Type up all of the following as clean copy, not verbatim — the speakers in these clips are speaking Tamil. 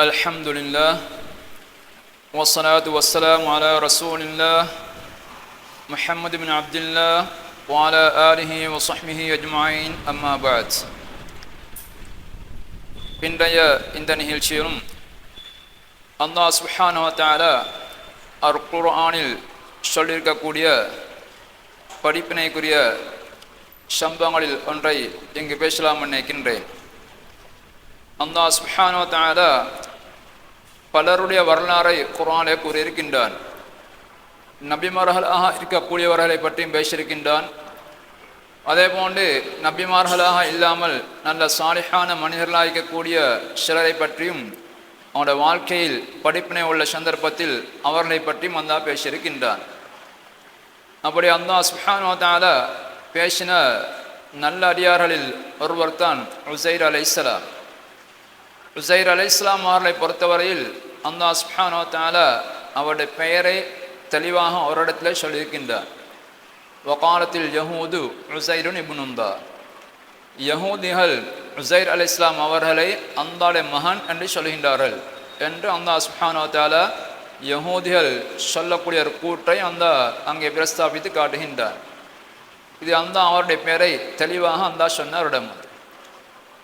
الحمد لله والصلاة والسلام على رسول الله محمد بن عبد الله وعلى آله وصحبه أجمعين أما بعد. இன்றைய இந்த நிகழ்ச்சியிலும் அல்லாஹ் சுப்ஹானஹு வ தஆலா அல்-குர்ஆனில் சொல்லியிருக்கக்கூடிய படிப்பினைக்குரிய சம்பவங்களில் ஒன்றை இங்கு பேசலாம் நினைக்கின்றேன். அல்லாஹ் சுப்ஹானஹு வ தஆலா பலருடைய வரலாறை குர்ஆனிலே கூறியிருக்கின்றான். நபிமார்களாக இருக்கக்கூடியவர்களை பற்றியும் பேசியிருக்கின்றான். அதே போன்று நபிமார்களாக இல்லாமல் நல்ல சாலிஹான மனிதர்களாக இருக்கக்கூடிய சிலரை பற்றியும் அவனுடைய வாழ்க்கையில் படிப்பினை உள்ள சந்தர்ப்பத்தில் அவர்களை பற்றியும் அல்லாஹ் பேசியிருக்கின்றான். அப்படி அல்லாஹ் சுப்ஹானஹு வ தஆலா பேசின நல்ல அடியார்களில் ஒருவர் தான் உஸைர் அலைஹிஸ்ஸலாம். உஸைர் அலைஹிஸ்ஸலாம் அவர்களை பொறுத்தவரையில் அல்லாஹ் சுப்ஹானஹு வ தஆலா அவருடைய பெயரை தெளிவாக அவரிடத்தில் சொல்லியிருக்கின்றார். வகாலத்தில் யஹூது உஸைருன் இப்னுல்லா, யஹூதிகள் உஸைர் அலைஹிஸ்ஸலாம் அவர்களை அல்லாஹ்வுடைய மகன் என்று சொல்கின்றார்கள் என்று அல்லாஹ் சுப்ஹானஹு வ தஆலா யஹூதிகள் சொல்லக்கூடிய ஒரு கூற்றை அல்லாஹ் அங்கே பிரஸ்தாபித்து காட்டுகின்றார். இது அல்லாஹ் அவருடைய பெயரை தெளிவாக அல்லாஹ் சொன்ன ஒரு இடம்.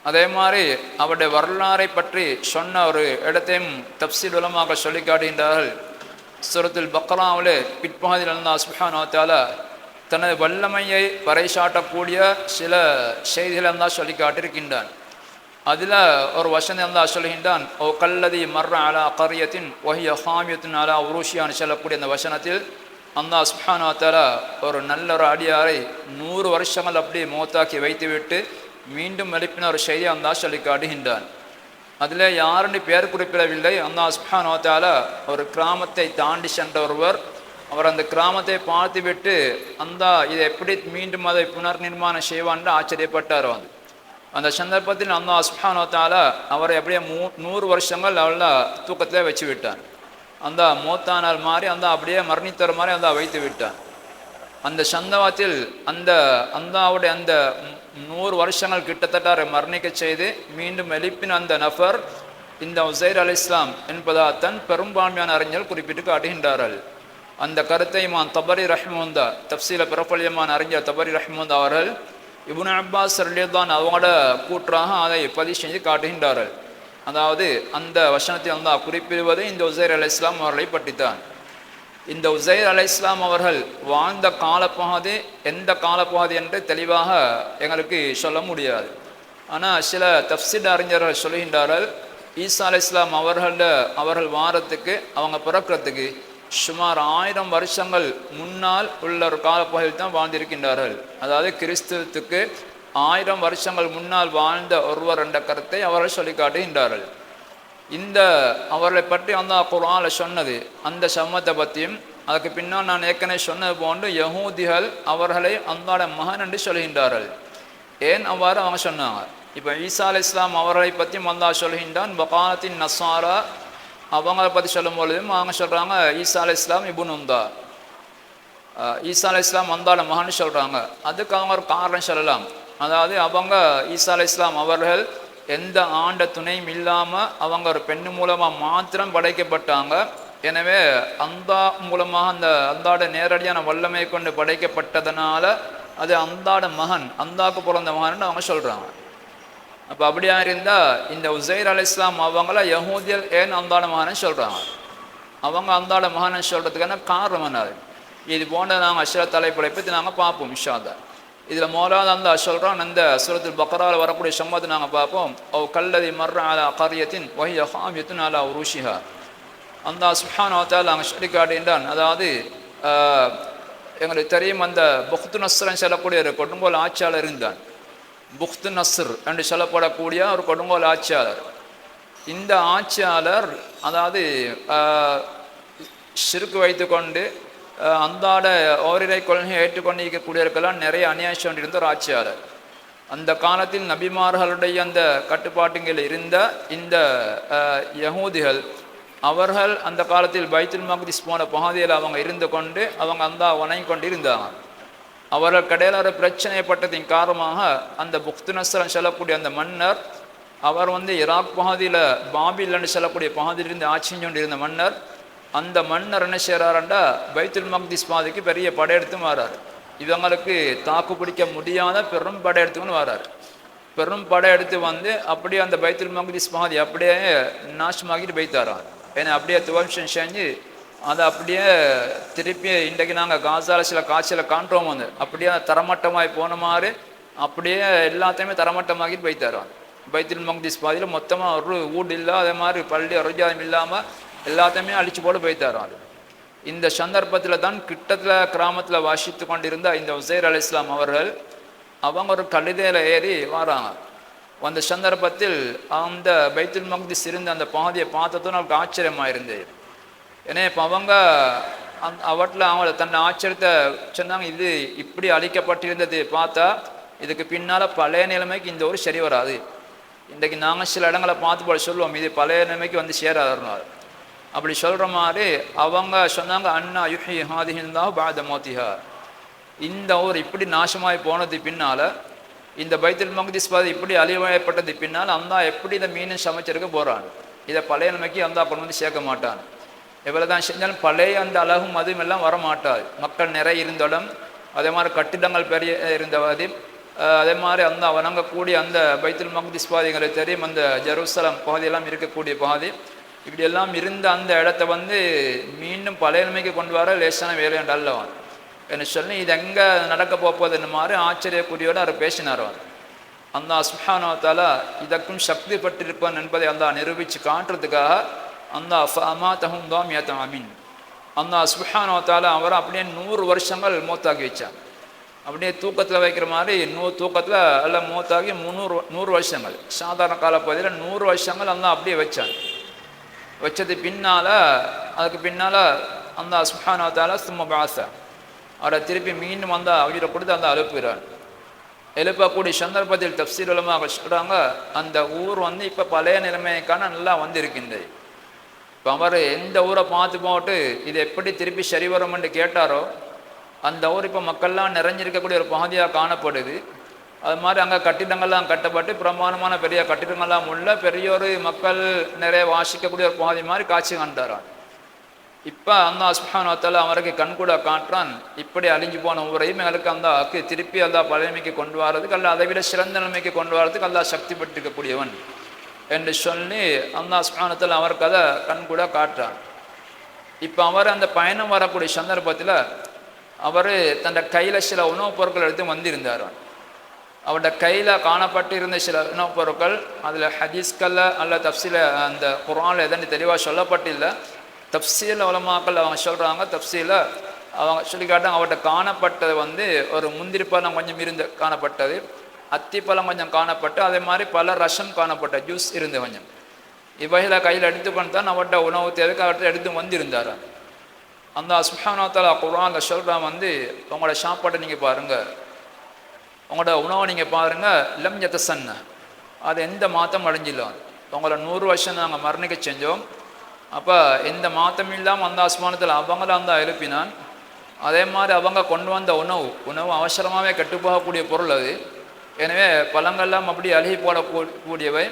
அதே மாதிரி அவருடைய வரலாறை பற்றி சொன்ன ஒரு இடத்தையும் தப்சீர் உலமாக்கள் சொல்லி காட்டுகின்றார்கள். சூரத்துல் பக்ராவிலே பிற்பகுதியில் அல்லாஹ் சுப்ஹானஹு வ தஆலா தனது வல்லமையை பறைசாட்டக்கூடிய சில செய்திகளை அல்லாஹ் சொல்லி காட்டியிருக்கின்றான். அதில் ஒரு வசனம் அல்லாஹ் சொல்கின்றான், ஓ கல்லதி மர்ர அலா கரியத்தின் வஹிய ஹாமியத்தின் அலா உருஷியான்னு சொல்லக்கூடிய அந்த வசனத்தில் அல்லாஹ் சுப்ஹானஹு வ தஆலா ஒரு நல்ல ஒரு அடியாரை 100 வருஷங்கள் அப்படியே மௌத்தாக்கி வைத்துவிட்டு மீண்டும் எழுப்பின ஒரு செய்தியை அல்லாஹ் சொல்லி காட்டுகின்றான். அதில் யாருன்னு பேர் குறிப்பிடவில்லை. அல்லாஹ் சுப்ஹானஹு வ தஆலா ஒரு கிராமத்தை தாண்டி சென்ற ஒருவர், அவர் அந்த கிராமத்தை பார்த்துவிட்டு அல்லாஹ் இதை எப்படி மீண்டும் அதை புனர் நிர்மாணம் செய்வான்னு ஆச்சரியப்பட்டார். அந்த சந்தர்ப்பத்தில் அல்லாஹ் சுப்ஹானஹு வ தஆலா அவரை அப்படியே 100 வருஷங்கள் அல்லாஹ் தூக்கத்தில் வச்சு விட்டான். அந்த மௌத்தானால் மாதிரி அந்த அப்படியே மரணித்தர் மாதிரி அந்த வைத்து விட்டான். அந்த சந்தவத்தில் அந்த அல்லாஹ்வுடைய அந்த 100 வருஷங்கள் கிட்டத்தட்ட மரணிக்க செய்து மீண்டும் எழுப்பின அந்த நபர் இந்த உஸைர் அலைஹிஸ்ஸலாம் என்பதாகத்தான் பெரும்பான்மையான அறிஞர்கள் குறிப்பிட்டு காட்டுகின்றார்கள். அந்த கருத்தை இமாம் தபரி ரஹ்மஹுல்லா தஃப்சீல பிரபல்யமான அறிஞர் தபரி ரஹ்மஹுல்லா அவர்கள் இப்னு அப்பாஸ் ரலியல்லாஹு அன்ஹு அவங்களோட கூற்றாக அதை பதிவு செஞ்சு காட்டுகின்றார்கள். அதாவது அந்த வசனத்தை அல்லாஹ் குறிப்பிடுவது இந்த உஸைர் அலைஹிஸ்ஸலாம் அவர்களை பற்றித்தான். இந்த உஸைர் அலைஹிஸ்ஸலாம் அவர்கள் வாழ்ந்த காலப்பகுதி எந்த காலப்பகுதி என்று தெளிவாக எங்களுக்கு சொல்ல முடியாது. ஆனால் சில தஃப்சீர் அறிஞர்கள் சொல்கின்றார்கள், ஈசா அலைஹிஸ்ஸலாம் அவர்கள் வாரத்துக்கு அவங்க பிறக்கிறதுக்கு சுமார் 1000 வருஷங்கள் முன்னால் உள்ள ஒரு காலப்பகுதியில் தான் வாழ்ந்திருக்கின்றார்கள். அதாவது கிறிஸ்துவத்துக்கு 1000 வருஷங்கள் முன்னால் வாழ்ந்த ஒருவர் என்ற கருத்தை அவர்கள் சொல்லி காட்டுகின்றார்கள். இந்த அவர்களை பற்றி அல்லாஹ் குர்ஆனில் சொன்னது அந்த சம்மத்தை பற்றியும், அதுக்கு பின்னால் நான் ஏற்கனவே சொன்னது போன்று யஹூதிகள் அவர்களை அல்லாஹ்வுடைய மகன் என்று சொல்கின்றார்கள். ஏன் அவ்வாறு அவங்க சொன்னாங்க? இப்போ ஈசா அலைஹிஸ்ஸலாம் அவர்களை பற்றியும் அல்லாஹ் சொல்கின்றான். வகாலத்தின் நஸாரா அவங்களை பற்றி சொல்லும் பொழுதும் அவங்க சொல்கிறாங்க ஈசா அலைஹிஸ்ஸலாம் இப்னுல்லா, ஈசா அலைஹிஸ்ஸலாம் அல்லாஹ்வுடைய மகன் சொல்கிறாங்க. அதுக்கு அவங்க ஒரு காரணம் சொல்லலாம். அதாவது அவங்க ஈசா அலைஹிஸ்ஸலாம் அவர்கள் எந்த ஆண்ட துணையும் இல்லாமல் அவங்க ஒரு பெண்ணு மூலமாக மாத்திரம் படைக்கப்பட்டாங்க. எனவே அல்லாஹ் மூலமாக அந்த அல்லாஹ்வுடைய நேரடியான வல்லமை கொண்டு படைக்கப்பட்டதுனால அது அல்லாஹ்வுடைய மகன், அல்லாஹ்வுக்கு பிறந்த மகன் அவங்க சொல்கிறாங்க. அப்போ அப்படியா இருந்தால் இந்த உஸைர் அலைஹிஸ்ஸலாம் அவங்கள யஹூதியல் ஏன் அல்லாஹ்வுடைய மகனை சொல்கிறாங்க? அவங்க அல்லாஹ்வுடைய மகனை சொல்கிறதுக்கான காரணம் என்ன? இது போன்ற நாங்கள் சில தலைப்புகளை பற்றி நாங்கள் பார்ப்போம் இன்ஷா அல்லாஹ். இதில் மௌலானா அல்லாஹ் சொல்கிறான், அந்த சூரத்துல் பக்ராவில் வரக்கூடிய சம்பவத்தை நாங்கள் பார்ப்போம். ஓ கல்லதி மர்ர அலா கரியத்தின் வஹிய ஹாமியத்துன் அலா உருஷிஹா. அல்லாஹ் சுப்ஹானஹு வ தஆலா அங்கே சொல்லி காட்டுகின்றான். அதாவது எங்களுக்கு தெரியும், அந்த புக்து நஸ்ரன்னு சொல்லக்கூடிய ஒரு கொடுங்கோல் ஆட்சியாளர் இருந்தான். புக்து நஸ்ர் என்று சொல்லப்படக்கூடிய ஒரு கொடுங்கோல் ஆட்சியாளர். இந்த ஆட்சியாளர் அதாவது ஷிர்க் வைத்து கொண்டு அந்தாட ஓரிரை கொள்கையை ஏற்றுக்கொண்டு இருக்கக்கூடியவர்களெல்லாம் நிறைய அநியாயம் கொண்டிருந்த ஒரு ஆட்சியாளர். அந்த காலத்தில் நபிமார்களுடைய அந்த கட்டுப்பாட்டுகள் இருந்த இந்த யஹூதிகள் அவர்கள் அந்த காலத்தில் பைத்துல் மக்திஸ் போன பகுதியில் அவங்க இருந்து கொண்டு அவங்க அல்லாஹ் வணங்கி கொண்டு இருந்தாங்க. அவர்கள் கடையில் ஒரு பிரச்சனை ஏற்பட்டதின் காரணமாக அந்த புக்து நஸ்ரன் சொல்லக்கூடிய அந்த மன்னர் அவர் வந்து ஈராக் பகுதியில் பாபில்னு சொல்லக்கூடிய பகுதியிலிருந்து ஆட்சி செஞ்சு இருந்த மன்னர். அந்த மன்னர் என்ன செய்கிறாருண்டா பைத்துல் மக்திஸ் பாதிக்கு பெரிய படையெடுத்தும் வராரு. இவங்களுக்கு தாக்கு பிடிக்க முடியாத பெரும் படையெடுத்துன்னு வராரு. பெரும் படையெடுத்து வந்து அப்படியே அந்த பைத்துல் மக்திஸ் பாதி அப்படியே நாசமாக்கிட்டு போய்த்தாரான். ஏன்னா அப்படியே துவம்சம் செஞ்சு அதை அப்படியே திருப்பி இன்றைக்கு நாங்கள் காசால சில காட்சியில் காண்றோம். வந்து அப்படியே தரமட்டமாகி போன மாதிரி அப்படியே எல்லாத்தையுமே தரமட்டமாக்கிட்டு போய்த்தாரான். பைத்துல் மக்திஸ் பாதியில் மொத்தமாக ஒரு வீடு இல்லை, அதே மாதிரி பள்ளி அரோஜாயம் இல்லாமல் எல்லாத்தையுமே அழிச்சு போட்டு போய்த்தாரான். இந்த சந்தர்ப்பத்தில் தான் கிட்டத்தில் கிராமத்தில் வாசித்து கொண்டிருந்த இந்த உசைர் அலைஹிஸ்ஸலாம் அவர்கள் அவங்க ஒரு கழுதையில் ஏறி வராங்க. அந்த சந்தர்ப்பத்தில் அந்த பைத்துல் மக்திஸ் இருந்த அந்த பாதியை பார்த்ததும் அவருக்கு ஆச்சரியமாக இருந்தது. ஏன்னா இப்போ அவங்க அவற்றில் அவங்கள தன்னை ஆச்சரியத்தை சொன்னாங்க, இது இப்படி அழிக்கப்பட்டிருந்தது பார்த்தா இதுக்கு பின்னால் பழைய நிலைமைக்கு இந்த ஒரு சரி வராது. இன்றைக்கு நாங்கள் சில இடங்களை பார்த்து போல சொல்லுவோம், இது பழைய நிலைமைக்கு வந்து சேராதுனால அப்படி சொல்கிற மாதிரி அவங்க சொன்னாங்க, அண்ணா யுஹி ஹாதிஹிந்தா பாத மோத்திஹா, இந்த ஊர் இப்படி நாசமாகி போனது பின்னால், இந்த பைத்துல் மக்திஸ் பாதி இப்படி அழிவாயப்பட்டது பின்னால் அந்தா எப்படி இதை மீனும் சமைச்சிருக்க போகிறான், இதை பழைய நிலைமைக்கு அந்தா கொண்டு வந்து சேர்க்க மாட்டான். எவ்வளோ தான் செஞ்சாலும் பழைய அந்த அழகும் அதுவும் எல்லாம் வரமாட்டாது. மக்கள் நிறைய இருந்தோடும், அதே மாதிரி கட்டிடங்கள் பெரிய இருந்தவாதி, அதே மாதிரி அந்த வணங்கக்கூடிய அந்த பைத்துல் மக்திஸ் பாதிங்களுக்கு தெரியும், அந்த ஜெருசலம் பகுதியெல்லாம் இருக்கக்கூடிய பாதி, இப்படி எல்லாம் இருந்த அந்த இடத்த வந்து மீண்டும் பழைய நிலைமைக்கு கொண்டு வர லேசான வேலையாண்டு அல்லவன் என்று சொல்லி இது எங்கே நடக்க போகுதுன்னு மாதிரி ஆச்சரியக்குறியோடு அவர் பேசினார். அந்த சுப்ஹானஹு வ தஆலா இதற்கும் சக்தி பட்டிருப்பான் என்பதை அந்த நிரூபித்து காட்டுறதுக்காக அந்த அமாத்தஹும் தாமியத் ஆமீன் அந்த சுப்ஹானஹு வ தஆலா அவரை அப்படியே 100 வருஷங்கள் மூத்தாக்கி வச்சான். அப்படியே தூக்கத்தில் வைக்கிற மாதிரி தூக்கத்தில் எல்லாம் மூத்தாக்கி 100 வருஷங்கள், சாதாரண காலப்பகுதியில் 100 வருஷங்கள் அந்த அப்படியே வச்சான். வச்சது பின்னால் அதுக்கு பின்னால் அந்த சுப்ஹானஹு வ தஆலா சும்ம பஅஸ, அவரை திருப்பி மீண்டும் அந்த உயிரை கொடுத்து அந்த எழுப்புகிறான். எழுப்பக்கூடிய சந்தர்ப்பத்தில் தஃப்சீர் உலமாக்கள் சொல்கிறாங்க, அந்த ஊர் வந்து இப்போ பழைய நிலைமைக்கான நல்லா வந்திருக்கின்றது. இப்போ அவர் எந்த ஊரை பார்த்து போட்டு இது எப்படி திருப்பி சரி வரும்னு கேட்டாரோ அந்த ஊர் இப்போ மக்கள்லாம் நிறைஞ்சிருக்கக்கூடிய ஒரு பகுதியாக காணப்படுது. அது மாதிரி அங்கே கட்டிடங்கள்லாம் கட்டப்பட்டு பிரமாணமான பெரிய கட்டிடங்கள்லாம் உள்ள பெரிய ஒரு மக்கள் நிறைய வாசிக்கக்கூடிய ஒரு பகுதி மாதிரி காட்சி காண்றான். இப்போ அந்த சுப்ஹானஹு வ தஆலா அவருக்கு கண்கூட காட்டுறான், இப்படி அழிஞ்சு போன ஊரையும் எங்களுக்கு அந்த திருப்பி அல்லா பழைமைக்கு கொண்டு வரதுக்கு அல்ல அதை விட சிறந்த நிலைமைக்கு கொண்டு வரதுக்கு அல்லா சக்தி பெற்றிருக்கக்கூடியவன் என்று சொல்லி அந்த சுப்ஹானஹு வ தஆலா அவருக்கு அதை கண்கூட காட்டுறான். இப்போ அவர் அந்த பயணம் வரக்கூடிய சந்தர்ப்பத்தில் அவர் தன் கையில் சில உணவுப் பொருட்கள் எடுத்து வந்திருந்தார். அவருடைய கையில் காணப்பட்டிருந்த சில உணவுப் பொருட்கள் அதில் ஹதீஸ்களில் அல்ல தஃப்சீல அந்த குர்ஆனில் எதன்னு தெளிவாக சொல்லப்பட்டில்லை. தஃப்சீல் உலமாக்கள் அவங்க சொல்கிறாங்க, தஃப்சீலில் அவங்க சொல்லி காட்டாங்க, அவர்கிட்ட காணப்பட்டது வந்து ஒரு முந்திரி பழம் கொஞ்சம் இருந்து காணப்பட்டது, அத்திப்பழம் கொஞ்சம் காணப்பட்டு, அதே மாதிரி பல ரசம் காணப்பட்ட ஜூஸ் இருந்து கொஞ்சம், இவைகளை கையில் எடுத்துக்கொண்டு தான் அவர்கிட்ட உணவு தேவைக்கு அவர்கிட்ட எடுத்து வந்திருந்தார். அந்த சுப்ஹானஹு வ தஆலா குர்ஆனில் சொல்கிறான் வந்து, உங்களோட சாப்பாட்டை நீங்கள் பாருங்கள், உங்களோட உணவை நீங்கள் பாருங்கள், லம் யதசன்ன, அது எந்த மாற்றம் அடைஞ்சிடலாம். உங்களை 100 வருஷம் நாங்கள் மரணிக்க செஞ்சோம், அப்போ எந்த மாற்றம் இல்லாமல் அந்த ஆஸ்மானத்தில் அவங்கள அந்த எழுப்பினான். அதே மாதிரி அவங்க கொண்டு வந்த உணவு அவசரமாகவே கெட்டுப்போகக்கூடிய பொருள் அது. எனவே பழங்கள்லாம் அப்படி அழுகி போடக்கூடியவை.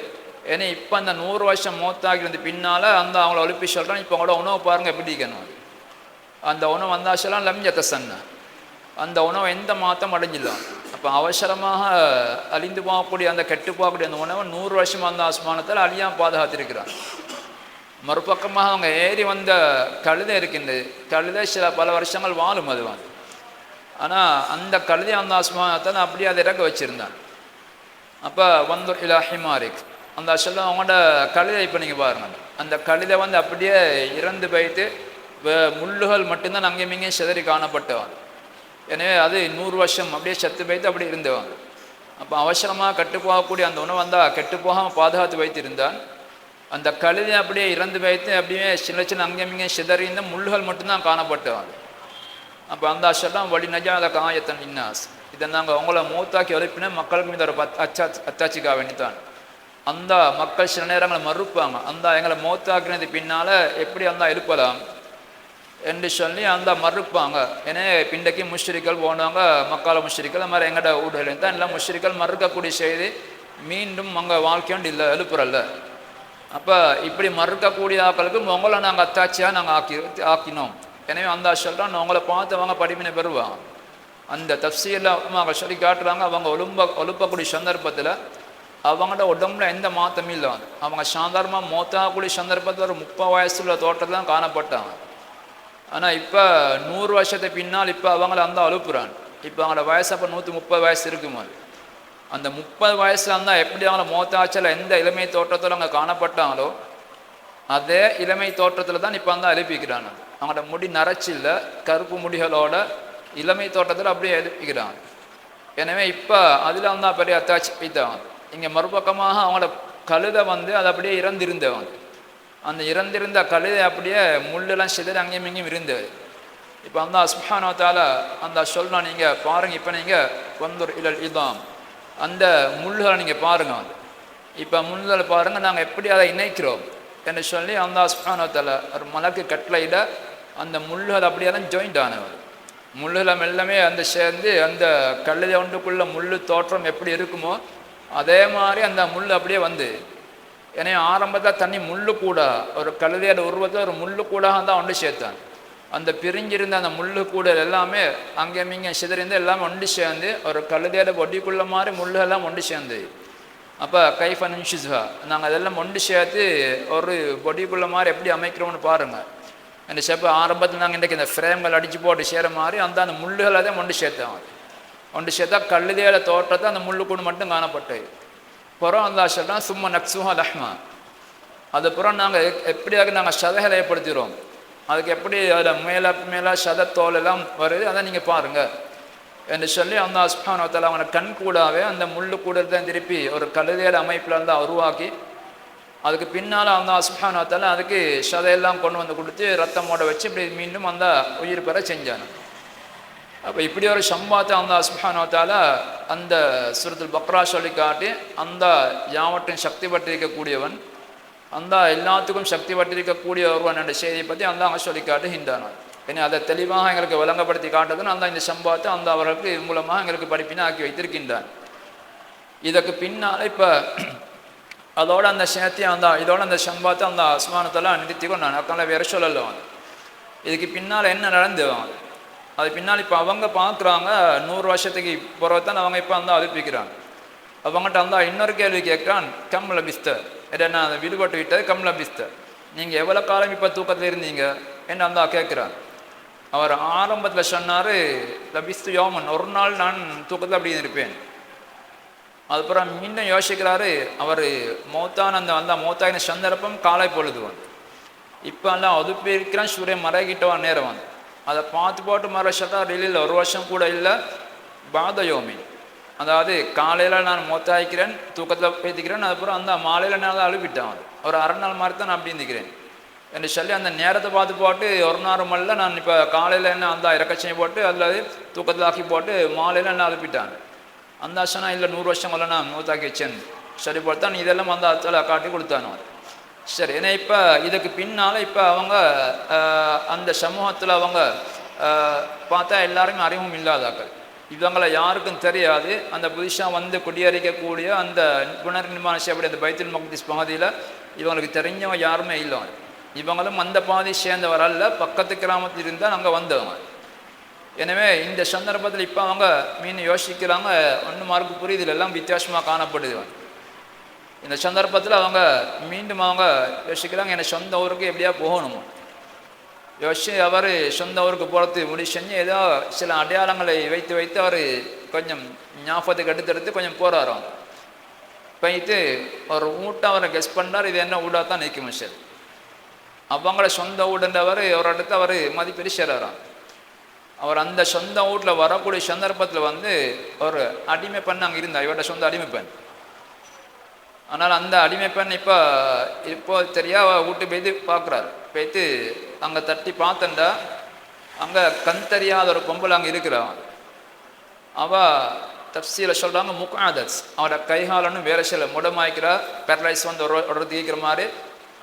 ஏன்னா இப்போ அந்த 100 வருஷம் மூத்தாகிறது பின்னால் அந்த அவங்கள எழுப்பி சொல்கிறான், இப்போ அவங்களோட உணவு பாருங்கள் எப்படி இருக்கணும். அந்த உணவு வந்தாச்செல்லாம் லம் யதசன்ன, அந்த உணவு எந்த மாற்றம் அடைஞ்சிடலாம். அப்போ அவசரமாக அழிந்து போகக்கூடிய அந்த கெட்டு போகக்கூடிய அந்த உணவை 100 வருஷம் அந்த ஆஸ்மானத்தில் அழியாமல் பாதுகாத்திருக்கிறான். மறுபக்கமாக அவங்க ஏறி வந்த கழுதை இருக்கின்றது, கழுதை சில பல வருஷங்கள் வாழும் அதுவான். ஆனால் அந்த கழுதை அந்த ஆஸ்மானத்தை அப்படியே அதை இறக்க வச்சுருந்தான். அப்போ வந்து இலா ஹிமாரிக், அந்த சொல்ல அவங்களோட கழுதை இப்போ நீங்கள் பாருங்கள், அந்த கழுதை வந்து அப்படியே இறந்து போயிட்டு முள்ளுகள் மட்டும்தான் அங்கேயும் இங்கேயும் சிதறி காணப்பட்டவாங்க. எனவே அது 100 வருஷம் அப்படியே செத்து போய்த்து அப்படி இருந்தவாங்க. அப்போ அவசரமாக கெட்டுப்போகக்கூடிய அந்த உணவு வந்தால் கெட்டுப்போகாமல் பாதுகாத்து வைத்திருந்தான். அந்த கழுதை அப்படியே இறந்து வைத்து அப்படியே சின்ன சின்ன அங்கேயும் இங்கேயும் சிதறி இருந்த முள்ளுகள் மட்டும்தான் காணப்பட்டவாங்க. அப்போ அந்த சொல்லம் வழி நஜாத காயத்தன் இன்னாஸ், இதை நாங்கள் உங்களை மூத்தாக்கி எழுப்பினா மக்களுக்கு மீது ஒரு அத்தாட்சிக்காக வேண்டித்தான். அந்த மக்கள் சில நேரங்களை மறுப்பாங்க, அந்த எங்களை மூத்தாக்கினது பின்னால் எப்படி அந்த எழுப்பலாம் என்று சொல்லி அந்த மறுப்பாங்க. ஏன்னா பிண்டைக்கு முஷ்ரிக்கள் போனவங்க மக்கால முஷ்ரிக்கள், அது மாதிரி எங்கள்ட ஊடுகள் தான் எல்லாம் முஷ்ரிக்கள் மறுக்கக்கூடிய செய்தி மீண்டும் அங்கே வாழ்க்கையாண்டு இல்லை எழுப்புறல்ல. அப்போ இப்படி மறுக்கக்கூடிய ஆக்களுக்கு உங்களை நாங்கள் அத்தாட்சியாக நாங்கள் ஆக்கினோம். எனவே அந்த சொல்கிறான், உங்களை பார்த்து அவங்க படிப்பினை பெறுவாங்க. அந்த தப்சீரில் அவங்க சொல்லி காட்டுறாங்க, அவங்க ஒழுப்பக்கூடிய சந்தர்ப்பத்தில் அவங்களோட உடம்புல எந்த மாற்றமும் இல்லை. அவங்க சாதாரணமாக மோத்தாக்கூடிய சந்தர்ப்பத்தில் ஒரு 30 வயசுல தோட்டத்தில் தான் காணப்பட்டாங்க. ஆனால் இப்போ 100 வருஷத்துக்கு பின்னால் இப்போ அவங்கள அந்த அழுப்புறான். இப்போ அவங்களோட வயசு அப்போ 130 வயசு இருக்குமா. அந்த 30 வயசுல இருந்தால் எப்படி அவங்கள மோத்தாச்சில் எந்த இளமை தோற்றத்தில் அவங்க காணப்பட்டாங்களோ அதே இளமை தோற்றத்தில் தான் இப்போ வந்து எழுப்பிக்கிறாங்க. அவங்களோட முடி நரைச்சில்ல, கருப்பு முடிகளோட இளமை தோட்டத்தில் அப்படியே எழுப்பிக்கிறாங்க. எனவே இப்போ அதில் வந்து பெரிய அத்தாட்சி வைத்தவங்க. இங்கே மறுபக்கமாக அவங்களோட கழுதை வந்து அது அப்படியே இறந்திருந்தவங்க. அந்த இறந்திருந்த கழுதை அப்படியே முள்ளெல்லாம் சிதறி அங்கேயும் இங்கேயும் இருந்தது. இப்போ அந்த சுப்ஹானஹு வ தஆலா அந்த சொல்றான், நீங்கள் பாருங்கள், இப்போ நீங்கள் வந்தூர் இலல் இதாம், அந்த முள்ளுகளை நீங்கள் பாருங்கள். இப்போ முள்ளுகளை பாருங்கள், நாங்கள் எப்படி அதை இணைக்கிறோம் என்று சொல்லி அந்த சுப்ஹானஹு வ தஆலா ஒரு மலக்கு கட்டளையிட அந்த முள்ளுகள் அப்படியெல்லாம் ஜாயிண்ட் ஆனவர். முள்ளுகள் எல்லாமே அந்த சேர்ந்து அந்த கழுதை ஒன்றுக்குள்ள முள் தோற்றம் எப்படி இருக்குமோ அதே மாதிரி அந்த முள் அப்படியே வந்து, ஏன்னா ஆரம்பத்தில் தண்ணி முள்ளு கூட ஒரு கழுதையோட உருவத்தில் ஒரு முள்ளு கூடாக தான் ஒன்று சேர்த்தான். அந்த பிரிஞ்சிருந்த அந்த முள்ளு கூட எல்லாமே அங்கேயும் இங்கே சிதறிந்து எல்லாமே ஒன்று சேர்ந்து ஒரு கழுதையோட பொடிக்குள்ள மாதிரி முள்ளுகள்லாம் ஒன்று சேர்ந்து. அப்போ கைஃபன் இன்ஷிஸ்ஹா, நாங்கள் அதெல்லாம் ஒன்று சேர்த்து ஒரு பொடிக்குள்ள மாதிரி எப்படி அமைக்கிறோம்னு பாருங்கள். அந்த செப்ப ஆரம்பத்தில் நாங்கள் இன்றைக்கு இந்த ஃப்ரேம்கள் அடித்து போட்டு சேர மாதிரி அந்த முள்ளுகளை தான் ஒன்று சேர்த்தாங்க. ஒன்று சேர்த்தா கழுதையோட தோற்றத்தை அந்த முள்ளுக்கூடு மட்டும் காணப்பட்டது. புறம் அந்த சொல்கிறான், சும்மா நக்ஸுஹா லஹ்மா, அதுக்கப்புறம் நாங்கள் எப்படியாக நாங்கள் சதைகளை ஏற்படுத்திடுவோம், அதுக்கு எப்படி அதில் மேலே சதத்தோல் எல்லாம் வருது, அதை நீங்கள் பாருங்கள் என்று சொல்லி அந்த சுப்ஹானஹு வ தஆலா அவனை கண் கூடாவே அந்த முள்ளு கூட தான் திருப்பி ஒரு கழுதையோட அமைப்பில் இருந்தால் உருவாக்கி அதுக்கு பின்னால் அந்த சுப்ஹானஹு வ தஆலா அதுக்கு சதையெல்லாம் கொண்டு வந்து கொடுத்து ரத்தமோட வச்சு இப்படி மீண்டும் அந்த உயிர் பெற செஞ்சான். அப்போ இப்படி ஒரு சம்பாத்தை அந்த சுப்ஹானஹு வ தஆலா அந்த சூரத்துல் பக்ரா சொல்லி காட்டி அந்த யாவற்றையும் சக்தி பட்டிருக்கக்கூடியவன், அந்த எல்லாத்துக்கும் சக்தி பட்டிருக்கக்கூடிய ஒருவன் என்ற செய்தியை பற்றி அந்த அவங்க சொல்லி காட்டுகின்றான். ஏன்னா அதை தெளிவாக எங்களுக்கு விளங்கப்படுத்தி காட்டுதுன்னு அந்த இந்த சம்பாத்தை அந்த அவர்களுக்கு இது மூலமாக எங்களுக்கு படிப்பினை ஆக்கி வைத்திருக்கின்றான். இதற்கு பின்னால் இப்போ அதோட அந்த சேர்த்தி அந்த இதோட அந்த சம்பாத்தை அந்த சுப்ஹானஹு நிறுத்திக்கும் நான் அக்கால வேற சொல்லலாம். இதுக்கு பின்னால் என்ன நடந்துவாங்க அது பின்னால் இப்போ அவங்க பார்க்குறாங்க 100 வருஷத்துக்கு பிறகுதான் அவங்க இப்போ அந்த அழுப்பிக்கிறாங்க. அவங்ககிட்ட அந்த இன்னொரு கேள்வி கேட்குறான், கம்ல பிஸ்தர், என்ன அந்த விடுபட்டு விட்டது கம்ல பிஸ்தர், நீங்கள் எவ்வளோ காலம் இப்போ தூக்கத்தில் இருந்தீங்க என்று அந்த கேட்குறான். அவர் ஆரம்பத்தில் சொன்னார், லபிஸ்து யோமன், ஒரு நாள் நான் தூக்கத்தில் அப்படி இருப்பேன். அதுக்கப்புறம் மீண்டும் யோசிக்கிறாரு, அவர் மௌத்தான அந்த மௌத்தாயின சந்தர்ப்பம் காலை பொழுதுவான். இப்போ எல்லாம் ஒதுப்பி இருக்கிறான், சூரியன் மறைகிட்டவான் நேரம் வந்து அதை பார்த்து போட்டு மறு வருஷத்தான் இல்லை 1 வருஷம் கூட இல்லை. பாதயோமி, அதாவது காலையில் நான் மொத்தாய்க்கிறேன், தூக்கத்தில் பேத்திக்கிறேன், அதுக்கப்புறம் அந்த மாலையில் நான் தான் அழுப்பிட்டேன். ஒரு அரை நாள் மாதிரி தான் நான் அப்படி இருந்துக்கிறேன் என்று சொல்லி அந்த நேரத்தை பார்த்து போட்டு ஒரு நேரம் மல்ல நான் இப்போ காலையில் என்ன அந்த இறக்கச்சையை போட்டு அதில் தூக்கத்தில் ஆக்கி போட்டு மாலையில் என்ன அழுப்பிட்டாங்க. அந்த ஆசனா இல்லை 100 வருஷம் கொள்ள நான் மூத்தாக்கி வச்சேன் சரி போட்டு இதெல்லாம் அந்த அதில் காட்டி கொடுத்தானு. சரி, ஏன்னா இப்போ இதுக்கு பின்னால் இப்போ அவங்க அந்த சமூகத்தில் அவங்க பார்த்தா எல்லாருமே அறிவும் இல்லாதாக்கள், இவங்களை யாருக்கும் தெரியாது. அந்த புதுசாக வந்து குடியேறிக்கக்கூடிய அந்த புனர்நிர்மாண செய்யப்படி அந்த பைத்துல் மக்திஸ் பகுதியில் இவங்களுக்கு தெரிஞ்சவங்க யாருமே இல்லை. இவங்களும் அந்த பாதி சேர்ந்தவர் அல்ல, பக்கத்து கிராமத்தில் இருந்தால் அங்கே வந்தவங்க. எனவே இந்த சந்தர்ப்பத்தில் இப்போ அவங்க மீன் யோசிக்கிறாங்க, ஒன்றும் மார்க்கு புரியுது, எல்லாம் வித்தியாசமாக காணப்படுது. இந்த சந்தர்ப்பத்தில் அவங்க மீண்டும் அவங்க யோசிக்கிறாங்க, என்னை சொந்த ஊருக்கு எப்படியா போகணுமோ யோசிச்சு அவர் சொந்த ஊருக்கு போகிறது முடி செஞ்சு ஏதோ சில அடையாளங்களை வைத்து வைத்து அவர் கொஞ்சம் ஞாபகத்துக்கு எடுத்து கொஞ்சம் போகிறாராம். போயிட்டு ஒரு வீட்டை அவரை கெஸ் பண்ணார், இது என்ன வீடாக தான் நிற்கும் சார். அவங்கள சொந்த வீடுன்றவர் ஒரு இடத்த அவர் மதிப்பீடு செய்கிறாராம். அவர் அந்த சொந்த வீட்டில் வரக்கூடிய சந்தர்ப்பத்தில் வந்து ஒரு அடிமை பெண் அங்கே இருந்தார், இவரோட சொந்த அடிமை பெண். ஆனால் அந்த அடிமை பெண் இப்போ தெரியா வீட்டு போய்த்து பார்க்குறாரு. போய்த்து அங்கே தட்டி பார்த்தண்டா அங்கே கண் தெரியாத ஒரு பொம்பளை அங்கே இருக்கிறான். அவள் தப்சீல சொல்கிறாங்க, முகாதஸ், அவரோட கைகாலன்னு வேறு சில முடமாய்க்கிறா, பேரலைஸ் வந்து ஒரு தீக்கிற மாதிரி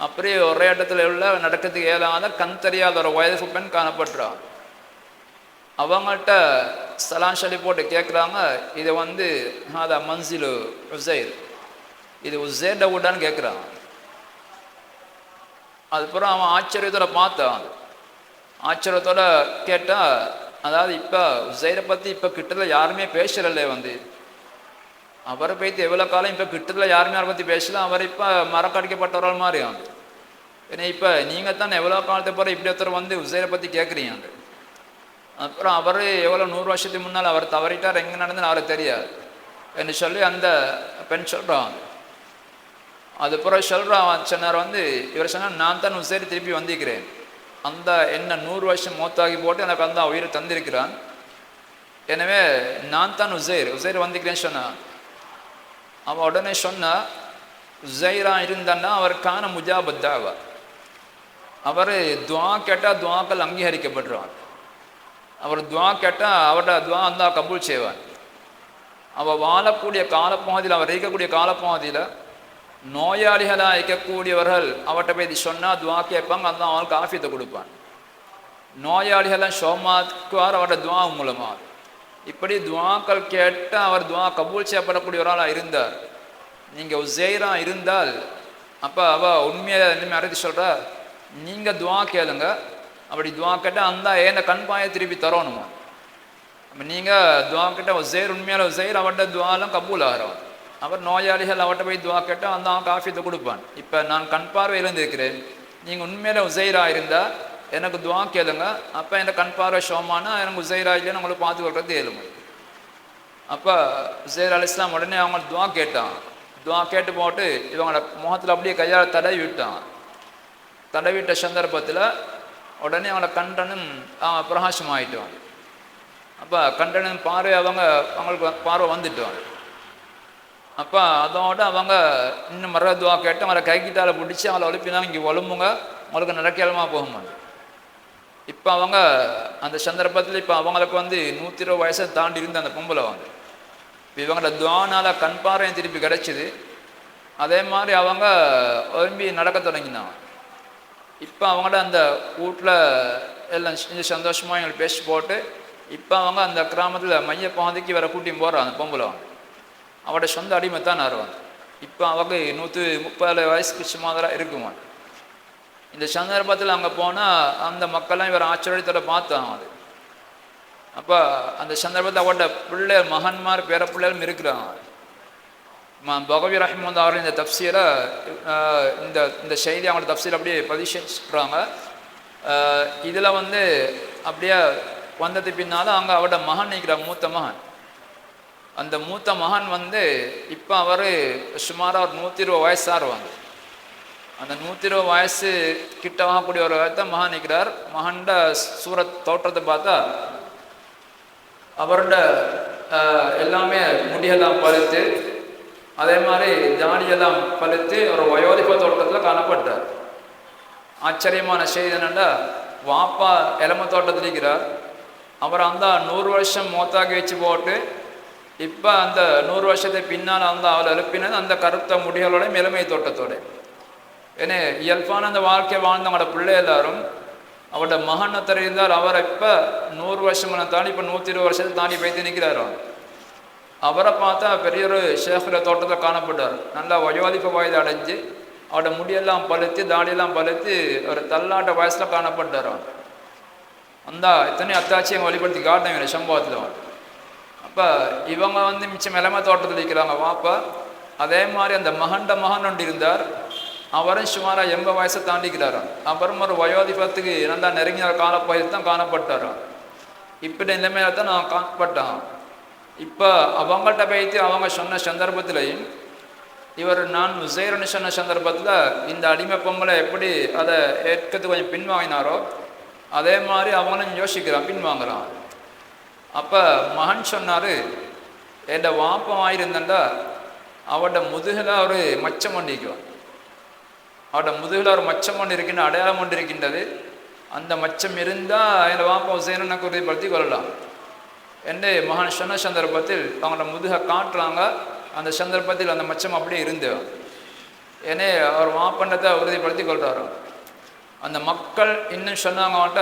அப்படியே ஒரே இடத்துல உள்ள நடக்கிறதுக்கு இயலாத கண் தெரியாத ஒரு வயது பெண் காணப்படுறான். அவங்கள்ட்ட சலான் சொல்லி போட்டு கேட்குறாங்க, இதை வந்து அதான் மன்சிலு உசைர், இது உசேர்ட வீடான்னு கேட்குறான். அதுக்கப்புறம் அவன் ஆச்சரியத்தோட பார்த்தான். ஆச்சரியத்தோட கேட்டால், அதாவது இப்போ உசைரை பற்றி இப்போ கிட்டத்தில் யாருமே பேசலை. அவரை பற்றி எவ்வளோ காலம் இப்போ கிட்டத்தில் யாருமே அவரை பற்றி பேசல. அவர் இப்போ மறக்கடிக்கப்பட்டவரால் மாதிரி ஏன்னா இப்போ நீங்கள் தான் எவ்வளோ காலத்தை போகிற இப்படி ஒருத்தர் உசைரை பற்றி கேட்குறீங்க. அப்புறம் அவர் எவ்வளோ 100 வருஷத்துக்கு முன்னால் அவர் தவறிட்டார், எங்கே நடந்துன்னு அவருக்கு தெரியாது என்று சொல்லி அந்த பெண் சொல்கிறான். அதுக்கப்புறம் சொல்கிறான் சொன்னார் இவர் சொன்னால், நான் தான் உசைரை திருப்பி வந்திருக்கிறேன். அந்த என்ன 100 வருஷம் மௌத்தாகி போட்டு எனக்கு அந்த உயிரை தந்திருக்கிறான். எனவே நான் தான் உசைர் வந்திருக்கிறேன்னு சொன்னான். அவன் உடனே சொன்னா, உசைரா இருந்தான்னா அவருக்கான முஜாபத்தாவா, அவர் துவா கேட்டால் துவாக்கள் அங்கீகரிக்கப்படுறான். அவர் துவா கேட்டால் அவரோட துவா அந்த கபூல் செய்வான். அவள் வாழக்கூடிய காலப்பகுதியில், அவர் இருக்கக்கூடிய காலப்பகுதியில் நோயாளிகளாக இருக்கக்கூடியவர்கள் அவர்கிட்ட போய் சொன்னால் துவா கேட்பாங்க, அந்த அவங்களுக்கு ஆஃபியத்தை கொடுப்பான். நோயாளிகளாக ஷோமாக்குவார் அவரோட துவா மூலமாக. இப்படி துவாக்கள் கேட்டால் அவர் துவா கபூல் செய்யப்படக்கூடியவரால் இருந்தார். நீங்கள் உசைரா இருந்தால் அப்போ அவள் உண்மையை இனிமேல் அறிந்து சொல்கிறா, நீங்கள் துவா கேளுங்க, அப்படி துவா கேட்டால் அந்த ஏன கண்பாயை திருப்பி தரணுமா. அப்போ நீங்கள் துவா கேட்டால் உசைர் உண்மையான உசைர் அவர்கிட்ட துவாலாம் கபூல் ஆகிறோம். அவர் நோயாளிகள் அவர்கிட்ட போய் துவா கேட்டால் அந்த அவன் காஃபியத்தை கொடுப்பான். இப்போ நான் கண் பார்வை இழந்திருக்கிறேன், நீங்கள் உண்மையில உசைரா இருந்தால் எனக்கு துவா கேளுங்க, அப்போ எனக்கு கண் பார்வை ஷோமானா எனக்கு உசைரா இல்லைன்னு உங்களை பார்த்து கொள்றது ஏழுமை. அப்போ உசைர் அலைஹிஸ்ஸலாம் உடனே அவங்க துவா கேட்டான். துவா கேட்டு போட்டு இவங்களோட முகத்தில் அப்படியே கையால் தடவி விட்டான். தடவிட்ட சந்தர்ப்பத்தில் உடனே அவங்களோட கண்டனும் பிரகாசமாயிட்டான். அப்போ கண்டனும் பார்வை அவங்களுக்கு பார்வை வந்துட்டான். அப்போ அதோட அவங்க இன்னும் மர துவா கேட்டு அவரை கைக்கிட்டால பிடிச்சி அவளை ஒழுப்பினா இங்கே ஒழும்புங்க, அவங்களுக்கு நடக்கலமாக போகுமாங்க. இப்போ அவங்க அந்த சந்தர்ப்பத்தில் இப்போ அவங்களுக்கு 120 வயசை தாண்டி இருந்த அந்த பொம்பளை இப்போ இவங்களோட துவானால கண் பார்வையும் திருப்பி கிடச்சிது. அதே மாதிரி அவங்க விரும்பி நடக்க தொடங்கினாங்க. இப்போ அவங்களோட அந்த வீட்டில் எல்லாம் சந்தோஷமாக எங்களுக்கு பேசி போட்டு இப்போ அவங்க அந்த கிராமத்தில் மைய பாதைக்கு வர கூட்டியும் போகிறான். அந்த பொம்பளை அவட சொந்த அடிமைத்தான் ஆறுவாங்க. இப்போ அவங்க 130 வயசுக்கு சுமாராக இருக்குமா. இந்த சந்தர்ப்பத்தில் அங்கே போனால் அந்த மக்கள்லாம் இவர் ஆச்சரியத்தோட பார்த்தாங்க. அப்போ அந்த சந்தர்ப்பத்தில் அவரோட பிள்ளைகள் மகன்மார் பேர பிள்ளைகளும் இருக்கிறாங்க. பகவி ரஹ்மத் அவர் இந்த தப்சீரை இந்த செய்தி அவங்களோட தப்சீர் அப்படியே பதிஷிறாங்க. இதில் அப்படியே வந்தது பின்னால் அவங்க அவரோட மகன் நிற்கிறார், மூத்த மகன். அந்த மூத்த மகன் இப்போ அவர் சுமாராக ஒரு 120 வயசு ஆறுவாங்க. அந்த 120 வயசு கிட்ட வாங்கக்கூடிய ஒரு தான் மகன் நிற்கிறார். மகன்ட சூரத் தோற்றத்தை பார்த்தா அவரோட எல்லாமே முடியெல்லாம் பழுத்து, அதே மாதிரி தாடியெல்லாம் பழுத்து ஒரு வயோதிப தோட்டத்தில் காணப்பட்டார். ஆச்சரியமான செய்தி என்னென்னா, வாப்பா எலம தோட்டத்தில் இருக்கிறார். அவர் அந்த 100 வருஷம் மோத்தாக்கி வச்சு போட்டு இப்போ அந்த 100 வருஷத்துக்கு பின்னால் அவர் எழுப்பினது அந்த கருத்த முடிகளோட இளமை தோட்டத்தோட. ஏன்னா இயல்பான அந்த வாழ்க்கையை வாழ்ந்தவங்களோட பிள்ளை எல்லாரும் அவரோட மகனை தெரிந்தால் அவர் இப்போ 100 வருஷம் தாண்டி இப்போ 120 வருஷத்தை தாண்டி போய்த்து நிற்கிறார். அவரை பார்த்தா பெரிய ஒரு ஷேஃபிர தோட்டத்தில் காணப்பட்டார். நல்லா வயோதிப வயது அடைஞ்சு அவரோட முடியெல்லாம் பழுத்து தாடியெல்லாம் பழுத்து ஒரு தள்ளாட்ட வயசில் காணப்பட்டார். அந்த இத்தனை அத்தாட்சியை வழிபடுத்தி காட்டினவங்க சம்பவத்தில். அப்போ இவங்க மிச்சம் இளமை தோட்டத்தில் இருக்கிறாங்க வாப்பா. அதே மாதிரி அந்த மகன் ஒன்று இருந்தார். அவரும் சுமாராக 80 வயசை தாண்டிக்கிறார். அப்புறம் ஒரு வயோதிபத்துக்கு நல்லா நெருங்கின காலப்பகுதியில் தான் காணப்பட்டார். இப்படி நிலைமையில தான் நான் காணப்பட்டான். இப்போ அவங்கள்ட்ட போய்த்து அவங்க சொன்ன சந்தர்ப்பத்திலையும் இவர் நான் உசைர்னு சொன்ன சந்தர்ப்பத்தில் இந்த அடிமை பொம்பளை எப்படி அதை ஏற்கிறது கொஞ்சம் பின்வாங்கினாரோ அதே மாதிரி அவங்களும் யோசிக்கிறான், பின்வாங்குறான். அப்போ மகன் சொன்னார், என் வாப்பம் ஆயிருந்தா அவரோட முதுகில் ஒரு மச்சம் ஒன்றிக்குவான். அவரோட முதுகில் ஒரு மச்சம் ஒன்று இருக்கின்ற அடையாளம் ஒன்று இருக்கின்றது. அந்த மச்சம் இருந்தால் என் வாப்பா உசைரனை உறுதிப்படுத்தி கொள்ளலாம் என்று மகன் சொன்ன சந்தர்ப்பத்தில் அவங்களோட முதுகை காட்டுறாங்க. அந்த சந்தர்ப்பத்தில் அந்த மச்சம் அப்படியே இருந்து ஏன்னே அவர் வாப்பண்டத்தை உறுதிப்படுத்தி கொள்கிறாரோ. அந்த மக்கள் இன்னும் சொன்னாங்கட்ட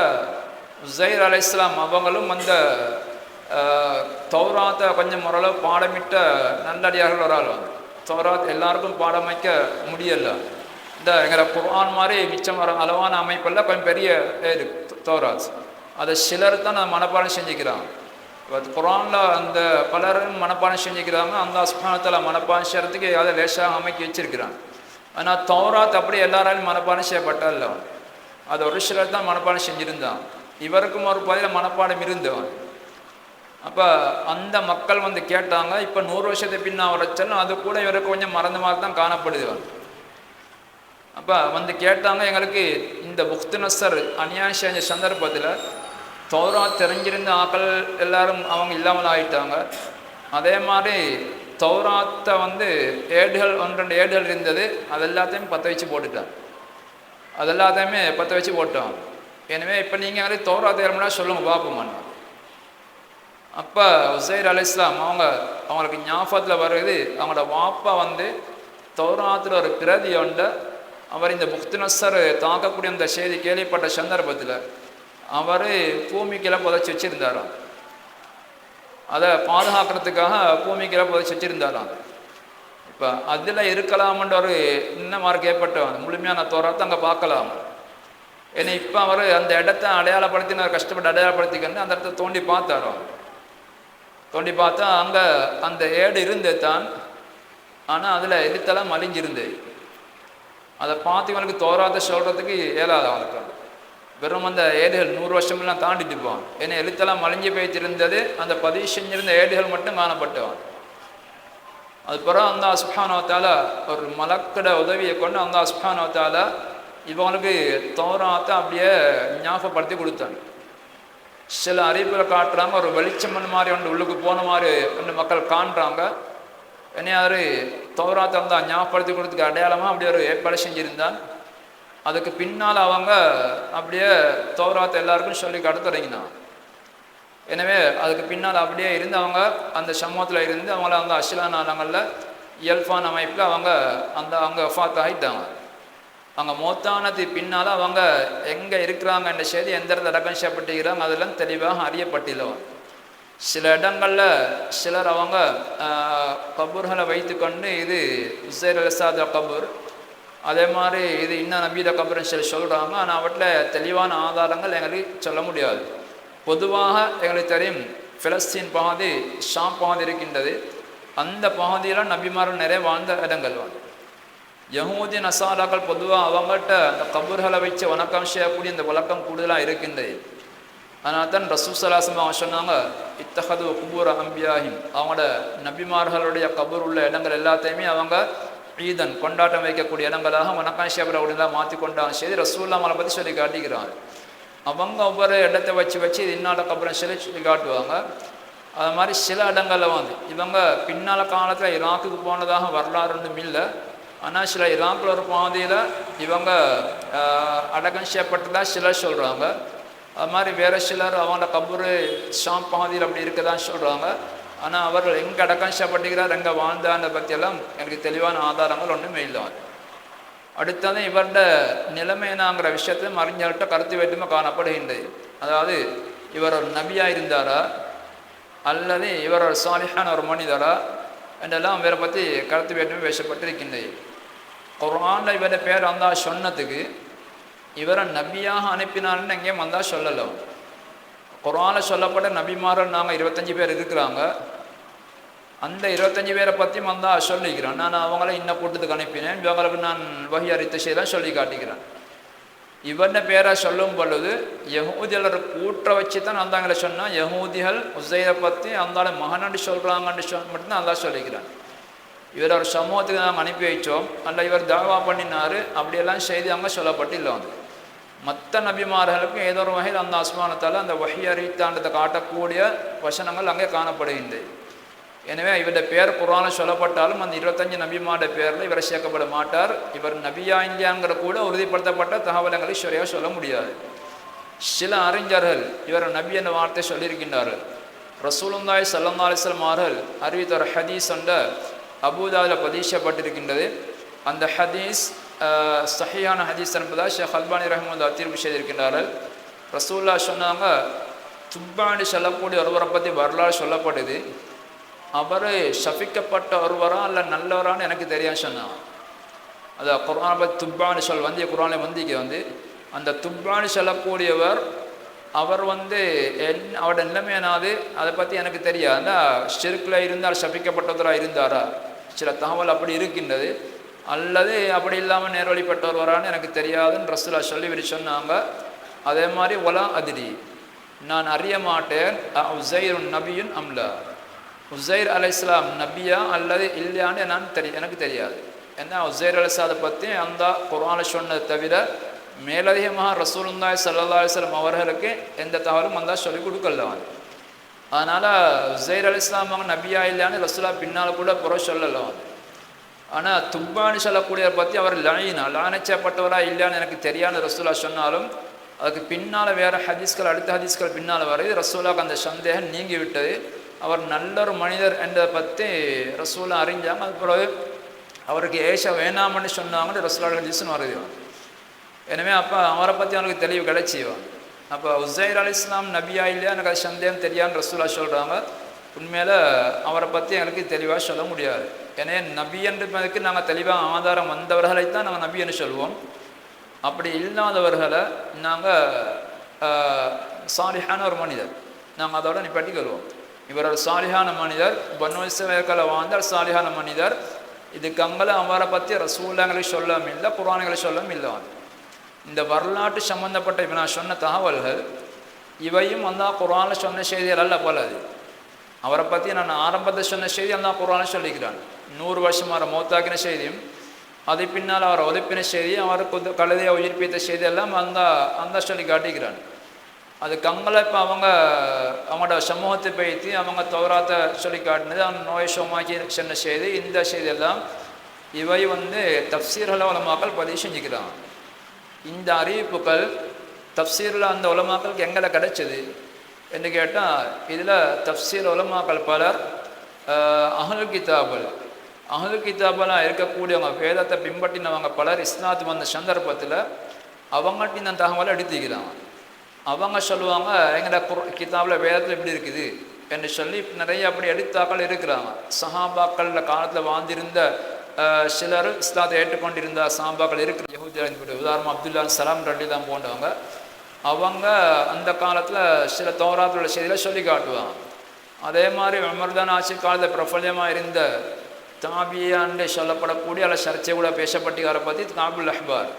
உசைர் அலைஹிஸ்ஸலாம் அவங்களும் அந்த தௌராத்தை கொஞ்சம் ஓரளவு பாடமிட்ட நல்லடியார்கள் ஒரு ஆள் தௌராத் எல்லாருக்கும் பாடம் வைக்க முடியலை. இந்த எங்களை குர்ஆன் மாதிரி மிச்சம் வர அளவான அமைப்பில் கொஞ்சம் பெரிய தௌராத், அதை சிலர் தான் நான் மனப்பாடம் செஞ்சுக்கிறாங்க. குர்ஆனில் அந்த பலரும் மனப்பாடம் செஞ்சுக்கிறாங்க. அல்லாஹ் சுப்ஹானஹு வ தஆலா மனப்பாடம் செய்கிறதுக்கு அதை லேசாக அமைக்கி வச்சிருக்கிறாங்க. ஆனால் தௌராத் அப்படி எல்லாராலும் மனப்பாடம் செய்யப்பட்டதில்ல. அது ஒரு சிலர் தான் மனப்பாடம் செஞ்சுருந்தான். இவருக்கும் ஒரு பதில மனப்பாடம் இருந்தவன். அப்போ அந்த மக்கள் வந்து கேட்டாங்க. இப்போ 100 வருஷத்துக்கு பின்னா வரைச்சாலும் அது கூட இவருக்கு கொஞ்சம் மறந்த மாதிரி தான் காணப்படுது. அப்போ வந்து கேட்டாங்க, எங்களுக்கு இந்த புக்துநஸ்ஸர் அநியாயம் செஞ்ச சந்தர்ப்பத்தில் தௌராத் தெரிஞ்சிருந்த ஆக்கள் எல்லாரும் அவங்க இல்லாமல் ஆகிட்டாங்க. அதே மாதிரி தௌராத்தை வந்து ஏடுகள் 1-2 ஏடுகள் இருந்தது, அது எல்லாத்தையும் பற்ற வச்சு போட்டுட்டாங்க. அது எல்லாத்தையுமே பற்ற வச்சு போட்டோம். எனவே இப்போ நீங்கள் வந்து தௌராத் ஏறமுன்னா சொல்லுங்கள் பார்ப்போம்னா. அப்போ உசைர் அலைஹிஸ்ஸலாம் அவங்களுக்கு ஞாபகத்தில் வருது, அவங்களோட வாப்பா வந்து தௌராத்தில் ஒரு பிரதி உண்டு. அவர் இந்த புக்துநஸ்ஸர் தாக்கக்கூடிய அந்த செய்தி கேள்விப்பட்ட சந்தர்ப்பத்தில் அவர் பூமிக்கெல்லாம் புதைச்சி வச்சுருந்தாராம். அதை பாதுகாக்கிறதுக்காக பூமிக்கெல்லாம் புதைச்சி வச்சுருந்தாராம். இப்போ அதில் இருக்கலாம்ன்ற ஒரு இன்னும் மார்க் ஏற்பட்டவன் முழுமையான தௌராத்தை அங்கே பார்க்கலாம். ஏன்னா இப்போ அவர் அந்த இடத்த அடையாளப்படுத்தின கஷ்டப்பட்டு அடையாளப்படுத்திக்கன்னு அந்த இடத்த தோண்டி பார்த்தாரோ. தோண்டி பார்த்தா அங்கே அந்த ஏடு இருந்து தான், ஆனால் அதில் எழுத்தெல்லாம் மலிஞ்சிருந்து. அதை பார்த்து இவனுக்கு தௌராத்தை சொல்கிறதுக்கு இயலாது. அவனுக்கு வெறும் அந்த ஏடுகள் 100 வருஷமெல்லாம் தாண்டிட்டு போவான். ஏன்னா எழுத்தெல்லாம் மலிஞ்சு போய்த்திருந்தது, அந்த பதிவு செஞ்சிருந்த ஏடுகள் மட்டும் காணப்பட்டவன். அது பிறகு அல்லாஹ் சுப்ஹானஹு வ தஆலா ஒரு மலக்கட உதவியை கொண்டு அல்லாஹ் சுப்ஹானஹு வ தஆலா இவனுக்கு தௌராத்தை அப்படியே ஞாபகப்படுத்தி கொடுத்தாங்க. சில அறிவிப்பில் காட்டுறாங்க, ஒரு வெளிச்சமன் மாதிரி ஒன்று உள்ளுக்கு போன மாதிரி ரெண்டு மக்கள் காண்றாங்க. என்னையாரு தௌராத்தை வந்து ஞாபகப்படுத்தி கொடுத்துக்கு அடையாளமாக அப்படியே ஒரு ஏற்பாடு செஞ்சுருந்தான். அதுக்கு பின்னால் அவங்க அப்படியே தௌராத்தை எல்லாருக்கும் சொல்லி காட்ட தொடங்கினான். எனவே அதுக்கு பின்னால் அப்படியே இருந்து அவங்க அந்த சமூகத்தில் இருந்து அவங்கள அந்த அஸ்லான நாங்களில் இயல்பான அமைப்பில் அவங்க வஃபாத் ஆகிட்டாங்க. அவங்க மௌத்தானதுக்கு பின்னால் அவங்க எங்கே இருக்கிறாங்கன்ற செய்தி எந்த இடத்துல அடக்கம் செய்யப்பட்டுக்கிறாங்க அதெல்லாம் தெளிவாக அறியப்பட்டில்லை. சில இடங்களில் சிலர் அவங்க கபூர்களை வைத்து கொண்டு இது உசைர் அலைஹிஸ்ஸலாத்து கபூர், அதே மாதிரி இது இன்னும் நபீத கபூர்னு சொல்லி சொல்கிறாங்க. ஆனால் அவற்றில் தெளிவான ஆதாரங்கள் எங்களுக்கு சொல்ல முடியாது. பொதுவாக எங்களுக்கு தெரியும், பிலஸ்தீன் பகுதி ஷாம் பகுதி இருக்கின்றது. அந்த பகுதியில் நபிமார்கள் நிறைய வாழ்ந்த இடங்கள். யஹூதி நசாராக்கள் பொதுவாக அவங்கள்ட்ட அந்த கபூர்களை வச்சு வணக்கம் செய்யக்கூடிய இந்த வழக்கம் கூடுதலாக இருக்கின்றது. அதனால தான் ரசூல் ஸல்லல்லாஹு அலைஹி வஸல்லம் சொன்னாங்க, இத்தஹது குபூர் அம்பியாஹிம், அவங்களோட நபிமார்களுடைய கபூர் உள்ள இடங்கள் எல்லாத்தையுமே அவங்க ஈதன் கொண்டாட்டம் வைக்கக்கூடிய இடங்களாக வணக்கம் செய்யப்படக்கூடியதாக மாற்றி கொண்டாங்க செய்தி ரசூலுல்லாஹ் அவங்களை பற்றி சொல்லி காட்டிக்கிறாங்க. அவங்க ஒவ்வொரு இடத்தை வச்சு இது இன்னாட கபூர்னு சொல்லி காட்டுவாங்க. அது மாதிரி சில இடங்களில் வந்து இவங்க பின்னால் காலத்தில் ஈராக்குக்கு போனதாக வரலாறு ஒன்றும் இல்லை. ஆனால் சில ஈராக்கில் ஒரு பாதையில் இவங்க அடக்கம் செய்யப்பட்டதாக சிலர் சொல்கிறாங்க. அது மாதிரி வேறு சிலர் அவங்களோட கபூர் ஷாம் பாதையில் அப்படி இருக்கதான் சொல்கிறாங்க. ஆனால் அவர்கள் எங்கே அடக்கம் செய்யப்பட்டுக்கிறார், எங்கே வாழ்ந்தான்ற பற்றியெல்லாம் எனக்கு தெளிவான ஆதாரங்கள் ஒன்றுமே இல்லை. அடுத்தது இவரோட நிலைமைனாங்கிற விஷயத்தை அறிஞர்கிட்ட கருத்து வேற்றுமை காணப்படுகின்றது. அதாவது இவர் ஒரு நபியாக இருந்தாரா அல்லது இவர் ஒரு சாலிஹான ஒரு மனிதரா என்றெல்லாம் இவரை பற்றி கருத்து வேற்றுமை பேசப்பட்டிருக்கின்றது. குர்ஆனில் இவருடைய பேர் அல்லாஹ் சொன்னதுக்கு இவரை நபியாக அனுப்பினார்னு எங்கேயும் வந்தால் சொல்லலாம். குர்ஆனில் சொல்லப்பட்ட நபிமார்கள் நாங்கள் 25 பேர் இருக்கிறாங்க. அந்த 25 பேரை பற்றியும் அல்லாஹ் சொல்லிக்கிறேன். நான் அவங்கள இன்ன கூட்டத்துக்கு அனுப்பினேன், இவங்களுக்கு நான் வஹி அறித்த செய்யலாம் சொல்லி காட்டிக்கிறேன். இவருடைய பேரை சொல்லும் பொழுது யஹூதிகள் கூட்ட வச்சு தான் அந்தாங்களை சொன்னால் யஹூதிகள் உசைரை பற்றி அந்தால மகனண்டு சொல்கிறாங்கன்னு மட்டும்தான் அல்லாஹ் சொல்லிக்கிறான். இவர் ஒரு சமூகத்துக்கு நாங்கள் அனுப்பி வைச்சோம், அல்ல இவர் தாவா பண்ணினார் அப்படியெல்லாம் செய்தி அங்கே சொல்லப்பட்டு இல்லை. வந்து மற்ற நபிமார்களுக்கும் ஏதோ ஒரு வகையில் அந்த அஸ்மானத்தால் அந்த வஹி அறிவித்தாண்டத்தை காட்டக்கூடிய வசனங்கள் அங்கே காணப்படுகின்றது. எனவே இவருடைய பேர் குர்ஆனில் சொல்லப்பட்டாலும் அந்த 25 நபிமாருடைய பேரில் இவரை சேர்க்கப்பட மாட்டார். இவர் நபியா இல்லையாங்கிற கூட உறுதிப்படுத்தப்பட்ட தகவல்களை சரியாக சொல்ல முடியாது. சில அறிஞர்கள் இவர் நபி என்ற வார்த்தை சொல்லியிருக்கின்றார்கள். ரசூலுல்லாஹி ஸல்லல்லாஹு அலைஹி வஸல்லம் அவர்கள் அறிவித்த ஒரு ஹதீஸ் என்ற அபூதாவில் பதியப்பட்டிருக்கின்றது. அந்த ஹதீஸ் சஹீஹான ஹதீஸ் என்பதாக ஷேக் அல்பானி ரஹ்மத்துல்லாஹி தீர்ப்பு செய்திருக்கின்றார்கள். ரசூலுல்லாஹ் சொன்னாங்க, துப்பாண்டி சொல்லக்கூடிய ஒருவரை பற்றி வரலாறு சொல்லப்படுது. அவர் ஷபிக்கப்பட்ட ஒருவரா அல்ல நல்லவரான்னு எனக்கு தெரியாது சொன்னான். அது குர்ஆன் துப்பான்னு வந்திய குர்ஆனில் வந்து அந்த துப்பான்னு சொல்லக்கூடியவர் அவர் அவரோட நிலைமை என்னாது அதை பற்றி எனக்கு தெரியாது. ஷிர்கில் இருந்தால் ஷபிக்கப்பட்டவராக இருந்தாரா, சில தகவல் அப்படி இருக்கின்றது, அல்லது அப்படி இல்லாமல் நேர்வழிப்பட்டவரான்னு எனக்கு தெரியாதுன்னு ரசூலா சொல்லி சொன்னாங்க. அதே மாதிரி ஒலா அதிரி, நான் அறிய மாட்டேன் உஸைர் நபியுன் அம்லா, உஸைர் அலைஹிஸ்ஸலாம் நபியா அல்லது இல்லையான்னு எனக்கு தெரியாது. ஏன்னா உஸைர் அலைஹிஸ்ஸலாத்தை பற்றி அந்த குர்ஆன்ல சொன்னதை தவிர மேலதிகமாக ரசூலுல்லாஹி ஸல்லல்லாஹு அலைஹி வஸல்லம் அவர்களுக்கு எந்த தகவலும் வந்தால் சொல்லிக் கொடுக்கல. அதனால் உஸைர் அலைஹிஸ்ஸலாம் அவங்க நபியா இல்லையான்னு ரசூலா பின்னால் கூட புற சொல்லலாம். ஆனால் துப்பான்னு சொல்லக்கூடியதை பற்றி அவர் லானச்சப்பட்டவராக இல்லையான்னு எனக்கு தெரியான்னு ரசூலா சொன்னாலும் அதுக்கு பின்னால் வேறு ஹதீஸ்கள் அடுத்த ஹதீஸ்கள் பின்னால் வருது. ரசூலாவுக்கு அந்த சந்தேகம் நீங்கி விட்டது. அவர் நல்ல ஒரு மனிதர் என்றதை பற்றி ரசூலா அறிஞ்சாங்க. அது பிறகு அவருக்கு ஏஷ வேணாமன்னு சொன்னாங்கன்னு ரசூலா ஹதீஸ்னு வருது. எனவே அப்போ அவரை பற்றி அவனுக்கு தெளிவு கிடைச்சிவான். அப்போ உஸைர் அலைஹிஸ்ஸலாம் நபியா இல்லையா எனக்கு அது சந்தேகம் தெரியான்னு ரசூலா சொல்கிறாங்க. உண்மையில் அவரை பற்றி எங்களுக்கு தெளிவாக சொல்ல முடியாது. எனவே நபி என்றதுக்கு நாங்கள் தெளிவாக ஆதாரம் வந்தவர்களைத்தான் நாங்கள் நபின்னு சொல்லுவோம். அப்படி இல்லாதவர்களை நாங்கள் சாலிஹான ஒரு மனிதர் நாங்கள் அதோட நிப்பாட்டிக்கொள்வோம். இவர் ஒரு சாலிஹான மனிதர், பனு இஸ்ரவேல்களை வாழ்ந்தால் சாலிஹான மனிதர். இதுக்கு அங்கே அவரை பற்றி ரசூலுல்லாஹ்களை சொல்லவும் இல்லை, குர்ஆன்களை சொல்லவும் இல்லை. இந்த வரலாற்று சம்பந்தப்பட்ட இப்போ நான் சொன்ன தகவல்கள் இவையும் குர்ஆனில் சொன்ன செய்திகள் அல்ல போல. அது அவரை பற்றி நான் ஆரம்பத்தில் சொன்ன செய்தி குர்ஆனில் சொல்லிக்கிறான். 100 வருஷமாக மௌத்தாக்கின செய்தியும் அதை பின்னால் அவர் ஒதுப்பின செய்தி, அவருக்கு கழுதையை உயிர்ப்பித்த செய்தி எல்லாம் அந்த சொல்லி காட்டிக்கிறான். அதுக்கு அங்கே இப்போ அவங்களோட சமூகத்தை பயிற்சி அவங்க தௌராத்தை சொல்லி காட்டினது, அவங்க நோயை சோமாக்கி சொன்ன செய்தி, இந்த செய்தியெல்லாம் இவை தஃப்சீர்களை உலமாக்கள் பதிவு செஞ்சுக்கிறாங்க. இந்த அறிவிப்புகள் தஃப்சீரில் அந்த உலமாக்களுக்கு எங்களை கிடைச்சது என்று கேட்டால், இதில் தஃப்சீர் உலமாக்கள் பலர் அஹ்லுல் கிதாபெல்லாம் இருக்கக்கூடியவங்க, வேதத்தை பின்பற்றினவங்க பலர் இஸ்லாத்து வந்த சந்தர்ப்பத்தில் அவங்கள்ட்ட இந்த தகவலை எடுத்துக்கிறாங்க. அவங்க சொல்லுவாங்க எங்கட கிதாபில் வேதத்தில் இப்படி இருக்குது என்று சொல்லி நிறைய அப்படி எடுத்தாக்கள் இருக்கிறாங்க. சஹாபாக்கள் காலத்தில் வாழ்ந்திருந்த சிலர் இஸ்லாத்தை ஏற்றுக்கொண்டிருந்த சஹாபாக்கள் இருக்கிற யஹூதிகள், உதாரணம் அப்துல்லா சலாம் ரலியல்லாஹு போன்றவங்க, அவங்க அந்த காலத்தில் சில தௌராத்தோட செய்திகளை சொல்லி காட்டுவாங்க. அதே மாதிரி உமர்தான் ஆட்சி காலத்தில் பிரபல்யமாக இருந்த தாபியான்னு சொல்லப்படக்கூடிய அல்ல சர்ச்சை கூட பேசப்பட்டுக்காரை பற்றி காபுல் அஹ்பார்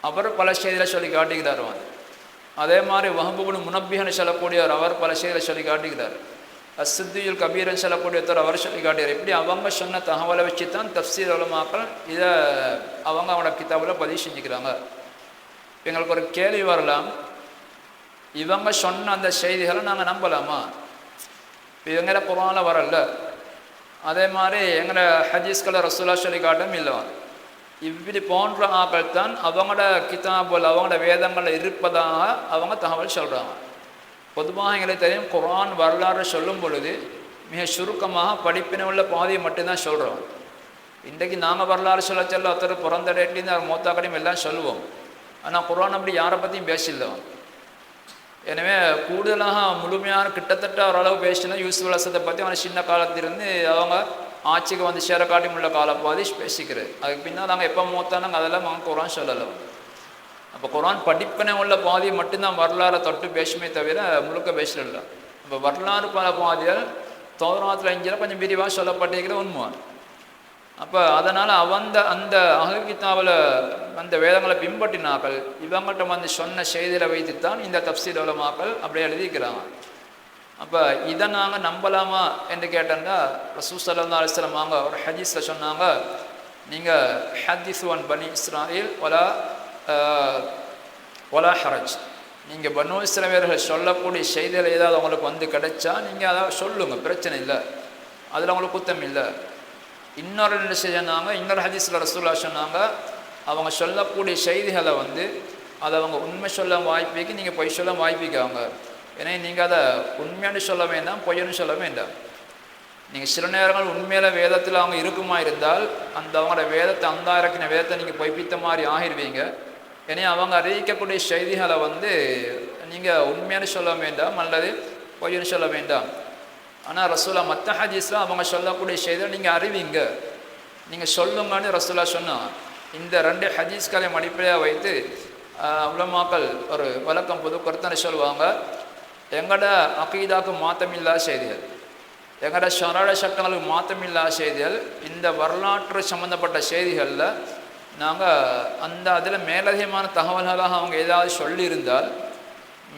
அவர் பல செய்திகளை சொல்லி காட்டுகிறார். அதே மாதிரி வஹபுபுன் முனப்பிஹன்னு சொல்லக்கூடியவர் அவர் பல செய்திகளை சொல்லி காட்டுகிறார். அஸ்ஸித்தியுல் கபீரன் சொல்லக்கூடியவர் அவர் சொல்லி காட்டுகிறார். இப்படி அவங்க சொன்ன தகவலை வச்சு தான் தஃப்சீர் உலமாக்கள் இதை அவங்களோட கிதாபில் பதிவு செஞ்சுக்கிறாங்க. எங்களுக்கு ஒரு கேள்வி வரலாம், இவங்க சொன்ன அந்த செய்திகளை நாங்கள் நம்பலாமா? இவங்கள குர்ஆனில் வரல, அதே மாதிரி எங்களை ஹதீஸ்களை ரசூலா சொல்லி காட்டும் இல்லை. இப்படி போன்ற ஆக்கள் தான் அவங்களோட கிதாபுல் அவங்களோட வேதங்களில் இருப்பதாக அவங்க தகவல் சொல்கிறாங்க. பொதுவாக எங்களுக்கு தெரியும், குர்ஆன் வரலாறு சொல்லும் பொழுது மிக சுருக்கமாக படிப்பின உள்ள பாதியை மட்டும்தான் சொல்கிறோம். இன்றைக்கு நாங்கள் வரலாறு சொல்ல ஒருத்தர் பிறந்த டேட்லேருந்து அவர் மூத்தாக்கடையும் எல்லாம் சொல்லுவோம். ஆனால் குர்ஆன் அப்படி யாரை பற்றியும் பேசிடலாம். எனவே கூடுதலாக முழுமையான கிட்டத்தட்ட ஓரளவு பேசினா யூசுப் அலைஹிஸ்ஸலாத்தை பற்றி அவனை சின்ன காலத்திலிருந்து அவங்க ஆட்சிக்கு சேர காட்டியுள்ள காலப்பாதி பேசிக்கிறது. அதுக்கு பின்னால் நாங்கள் எப்போ மூத்தானாங்க அதெல்லாம் அவங்க குர்ஆன் சொல்லலாம். அப்போ குர்ஆன் படிப்பினை உள்ள பாதியை மட்டும்தான் வரலாறை தொட்டு பேசுமே தவிர முழுக்க பேசல. இப்போ வரலாறு பல பாதிகள் தௌராத்தில் இஞ்சில் கொஞ்சம் விரிவாக சொல்லப்பட்டிருக்கிற உண்மை. அப்போ அதனால் அந்த அஹ்லுல் கிதாபில் அந்த வேதங்களை பின்பற்றினாக்கள் இவங்கள்ட்ட சொன்ன செய்தியில் வைத்துத்தான் இந்த தஃப்சீர் உலமாக்கள் அப்படியே எழுதிக்கிறாங்க. அப்போ இதை நாங்கள் நம்பலாமா என்று கேட்டோம்னா, ரசூல் ஸல்லல்லாஹு அலைஹி வஸல்லம் அவங்க ஒரு ஹதீஸில் சொன்னாங்க, நீங்கள் ஹதீஸு அன் பனி இஸ்ராயில் ஒலா ஹரஜ், நீங்கள் பனு இஸ்ரவேலர்கள் சொல்லக்கூடிய செய்திகள் ஏதாவது உங்களுக்கு கிடைச்சா நீங்கள் அதை சொல்லுங்கள், பிரச்சனை இல்லை, அதில் அவங்களுக்கு குத்தம் இல்லை. இன்னொரு என்ன செய்யறாங்க, இன்னொரு ஹதீஸில் ரசூலுல்லாஹ் சொன்னாங்க, அவங்க சொல்லக்கூடிய செய்திகளை அதை அவங்க உண்மை சொல்ல வாய்ப்பிக்கு நீங்கள் பொய் சொல்ல வாய்ப்பிக்காங்க. ஏன்னா நீங்கள் அதை உண்மையான சொல்ல வேண்டாம், பொய்யன்னு சொல்ல வேண்டாம். நீங்கள் சில நேரங்கள் உண்மையில வேதத்தில் அவங்க இருக்குமா இருந்தால் அவங்களோட வேதத்தை இறக்கின வேதத்தை நீங்கள் பொய்ப்பித்த மாதிரி ஆகிடுவீங்க. ஏன்னா அவங்க அறிவிக்கக்கூடிய செய்திகளை நீங்கள் உண்மையான சொல்ல வேண்டாம் அல்லது பொய்யன்னு சொல்ல வேண்டாம். ஆனால் ரசூலா மற்ற ஹதீஸில் அவங்க சொல்லக்கூடிய செய்தியை நீங்கள் அறிவிங்க, நீங்கள் சொல்லுங்கன்னு ரசூலா சொன்னாங்க. இந்த 2 ஹதீஸ்களையும் அடிப்படையாக வைத்து உலமாக்கள் ஒரு வழக்கம் பொது கருத்தனை சொல்லுவாங்க, எங்களோட அகீதாக்கு மாற்றமில்லாத செய்திகள், எங்களோட ஷரட சட்டங்களுக்கு மாற்றமில்லாத செய்திகள், இந்த வரலாற்று சம்மந்தப்பட்ட செய்திகளில் நாங்கள் அதில் மேலதிகமான தகவல்களாக அவங்க ஏதாவது சொல்லியிருந்தால்,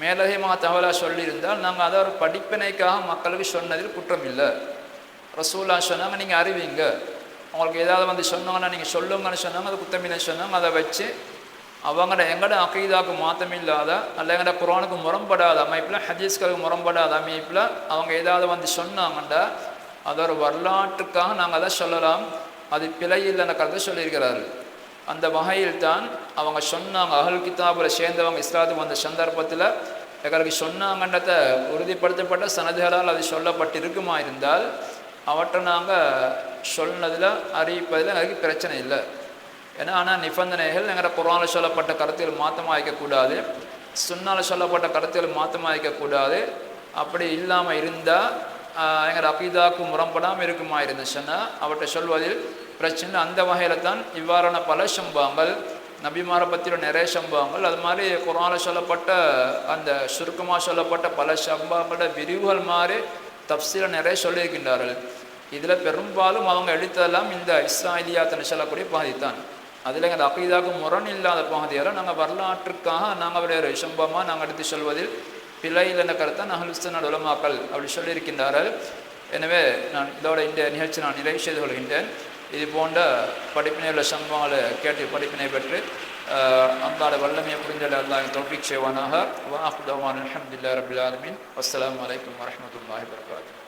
மேலதிகமாக தகவலாக சொல்லியிருந்தால் நாங்கள் அதை ஒரு படிப்பினைக்காக மக்களுக்கு சொன்னதில் குற்றம் இல்லை. ரசூலா சொன்னாங்க நீங்கள் அறிவிங்க, அவங்களுக்கு ஏதாவது சொன்னாங்கன்னா நீங்கள் சொல்லுங்கன்னு சொன்னாங்க, அது குத்தமில்லை சொன்னாங்க. அதை வச்சு அவங்களோட எங்களோட அகீதாக்கு மாற்றமில்லாத அல்ல எங்களோட குர்ஆனுக்கு முரண்படாத அமைப்பில், ஹதீஸ்களுக்கு முரண்படாத அமைப்பில் அவங்க ஏதாவது சொன்னாங்கண்டா அது ஒரு வரலாற்றுக்காக நாங்கள் அதை சொல்லலாம், அது பிழை இல்லைன்ற கருத்தை சொல்லியிருக்கிறார்கள். அந்த வகையில் தான் அவங்க சொன்னாங்க, அஹ்ல் கிதாபில் சேர்ந்தவங்க இஸ்லாத்துக்கு வந்த சந்தர்ப்பத்தில் எங்களுக்கு சொன்னாங்கன்றதை உறுதிப்படுத்தப்பட்ட சனதுகளால் அது சொல்லப்பட்டிருக்குமா இருந்தால் அவற்றை நாங்கள் சொன்னதில் அறிவிப்பதில் எங்களுக்கு பிரச்சனை இல்லை. ஏன்னா ஆனால் நிபந்தனைகள் எங்களோட குர்ஆனில் சொல்லப்பட்ட கருத்துகள் மாற்றமாக இருக்கக்கூடாது, சுன்னால சொல்லப்பட்ட கருத்துகள் மாற்றமாக இருக்கக்கூடாது. அப்படி இல்லாமல் இருந்தால் எங்களோட அகீதாக்கு முரண்படாமல் இருக்குமா இருந்துச்சுன்னா அவற்றை சொல்வதில் பிரச்சனை. அந்த வகையில் தான் இவ்வாறான பல சம்பவங்கள், நபிமாரை பற்றின நிறைய சம்பவங்கள், அது மாதிரி குர்ஆனில் சொல்லப்பட்ட அந்த சுருக்கமாக சொல்லப்பட்ட பல சம்பவங்களோட விரிவுகள் மாதிரி தப்சீல நிறைய சொல்லியிருக்கின்றார்கள். இதில் பெரும்பாலும் அவங்க எடுத்ததெல்லாம் இந்த இஸ்ராயிலியாத்துன்னு சொல்லக்கூடிய பகுதி தான். அதில் எங்கள் அகீதாக்கு முரண் இல்லாத பகுதியால் நாங்கள் வரலாற்றுக்காக நாங்கள் அவருடைய சம்பவமாக நாங்கள் எடுத்து சொல்வதில் பிழை என்ற கருத்தை அஹ்லுஸ் சுன்னத் உலமாக்கள் அப்படி சொல்லியிருக்கின்றார்கள். எனவே நான் இதோட இந்த நிகழ்ச்சி நான் நிறைவு செய்து கொள்கின்றேன். இது போன்ற படிப்பினையுள்ள சம்பவங்களை கேட்டு படிப்பினை பெற்று அல்லாஹ்வுடைய வல்லமையை புரிஞ்சல் அல்லாஹ் தௌஃபீக் செய்வானாக. வ ஆஹிரு தஅவானா அல்ஹம்துலில்லாஹி ரப்பில் ஆலமீன். அஸ்ஸலாமு அலைக்கும் வரஹ்மத்துல்லாஹி வபரகாத்துஹு.